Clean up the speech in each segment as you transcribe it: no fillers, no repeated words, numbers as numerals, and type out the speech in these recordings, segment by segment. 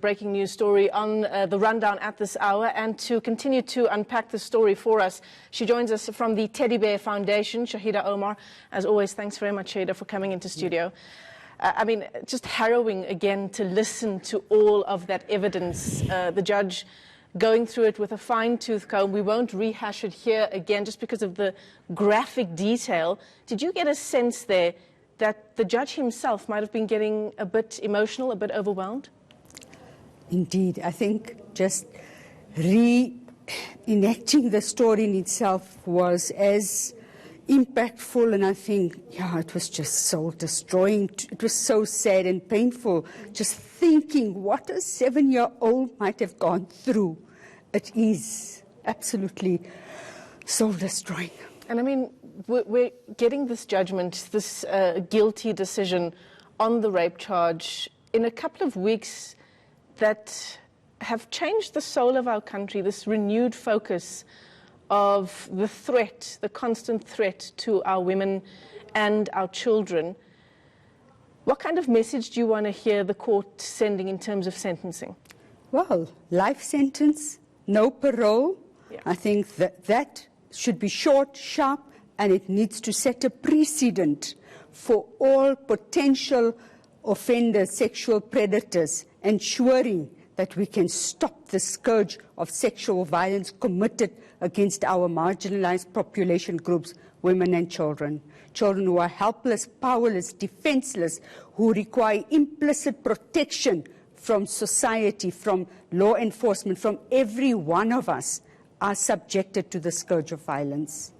Breaking news story on the rundown at this hour, and to continue to unpack the story for us, she joins us from the Teddy Bear Foundation, Shaheda Omar. As always, thanks very much, Shaheda, for coming into studio. I mean, just harrowing again to listen to all of that evidence, the judge going through it with a fine-tooth comb. We won't rehash it here again just because of the graphic detail. Did you get a sense there that the judge himself might have been getting a bit emotional, a bit overwhelmed? Indeed, I think just reenacting the story in itself was as impactful, and I think, yeah, it was just soul-destroying. It was so sad and painful, just thinking what a 7-year-old might have gone through. It is absolutely soul-destroying. And I mean, we're getting this judgment, this guilty decision on the rape charge in a couple of weeks that have changed the soul of our country, this renewed focus of the threat, the constant threat to our women and our children. What kind of message do you want to hear the court sending in terms of sentencing? Well, life sentence, no parole. Yeah. I think that should be short, sharp, and it needs to set a precedent for all potential offenders, sexual predators, ensuring that we can stop the scourge of sexual violence committed against our marginalized population groups, women and children. Children who are helpless, powerless, defenseless, who require implicit protection from society, from law enforcement, from every one of us, are subjected to the scourge of violence.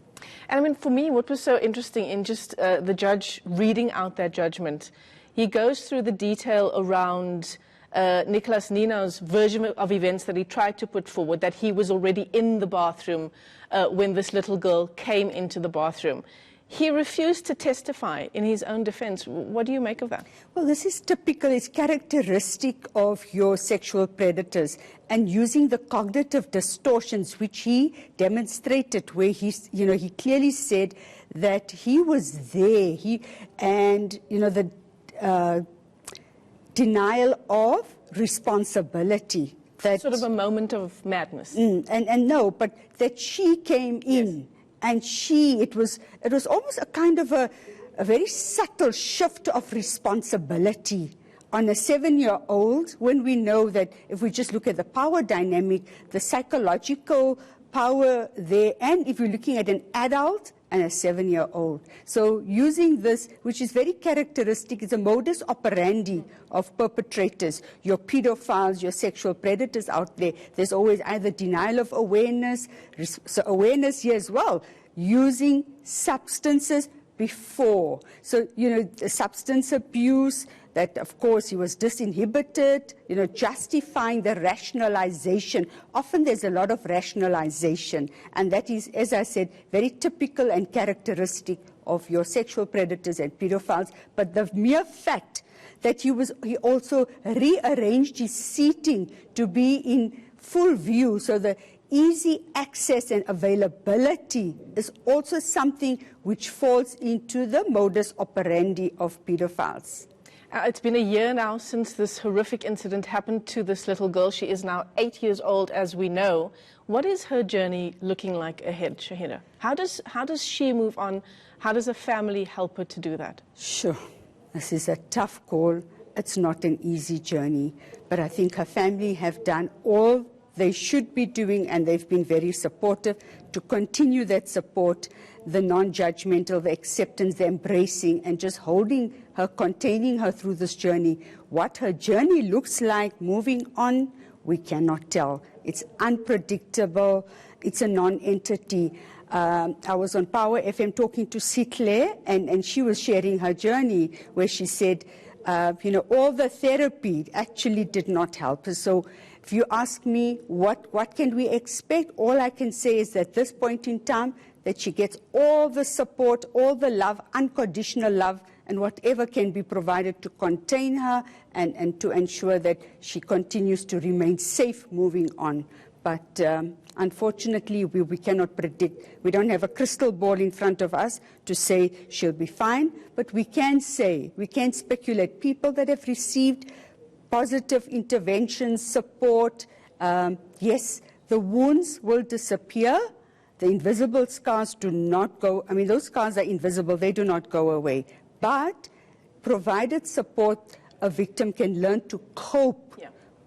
And I mean, for me, what was so interesting in just the judge reading out that judgment, he goes through the detail around Nicholas Ninow's version of events that he tried to put forward, that he was already in the bathroom when this little girl came into the bathroom. He refused to testify in his own defense. What do you make of that? Well, this is typical, it's characteristic of your sexual predators, and using the cognitive distortions which he demonstrated, where he clearly said that he was there, the denial of responsibility. That sort of a moment of madness. No, but that she came in. Yes. And it was almost a kind of a very subtle shift of responsibility on a 7-year-old, when we know that if we just look at the power dynamic, the psychological power there, and if you're looking at an adult and a 7-year-old. So using this, which is very characteristic, is a modus operandi of perpetrators, your pedophiles, your sexual predators out there. There's always either denial of awareness, so awareness here as well, using substances before. So, the substance abuse, that of course he was disinhibited, justifying the rationalization. Often there's a lot of rationalization, and that is, as I said, very typical and characteristic of your sexual predators and pedophiles. But the mere fact that he also rearranged his seating to be in full view, so the easy access and availability is also something which falls into the modus operandi of pedophiles. It's been a year now since this horrific incident happened to this little girl. She is now 8 years old, as we know. What is her journey looking like ahead, Shaheda? How does she move on? How does a family help her to do that? Sure. This is a tough call. It's not an easy journey. But I think her family have done all they should be doing, and they've been very supportive to continue that support, the non-judgmental, the acceptance, the embracing, and just holding her, containing her through this journey. What her journey looks like moving on, we cannot tell. It's unpredictable. It's a non-entity. I was on Power FM talking to Sitle, and she was sharing her journey, where she said, all the therapy actually did not help her. So if you ask me what can we expect, all I can say is that at this point in time, that she gets all the support, all the love, unconditional love, and whatever can be provided to contain her and to ensure that she continues to remain safe moving on. But unfortunately, we cannot predict. We don't have a crystal ball in front of us to say she'll be fine, but we can say, we can speculate. People that have received positive interventions, support, yes, the wounds will disappear. The invisible scars do not go, I mean, those scars are invisible, they do not go away. But provided support, a victim can learn to cope,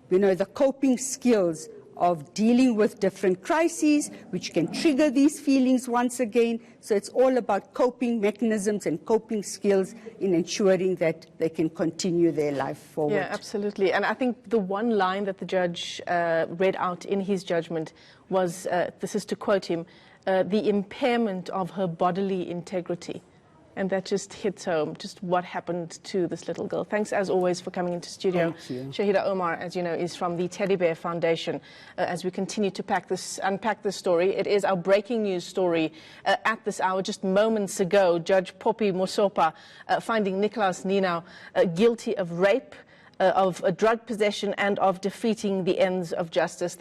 you know, the coping skills of dealing with different crises, which can trigger these feelings once again. So it's all about coping mechanisms and coping skills in ensuring that they can continue their life forward. Yeah, absolutely. And I think the one line that the judge read out in his judgment was, this is to quote him, the impairment of her bodily integrity. And that just hits home, just what happened to this little girl. Thanks, as always, for coming into studio. Thank you. Shaheda Omar, as you know, is from the Teddy Bear Foundation. As we continue to unpack this story, it is our breaking news story at this hour. Just moments ago, Judge Poppy Mosopa finding Nicholas Ninow guilty of rape, of drug possession, and of defeating the ends of justice.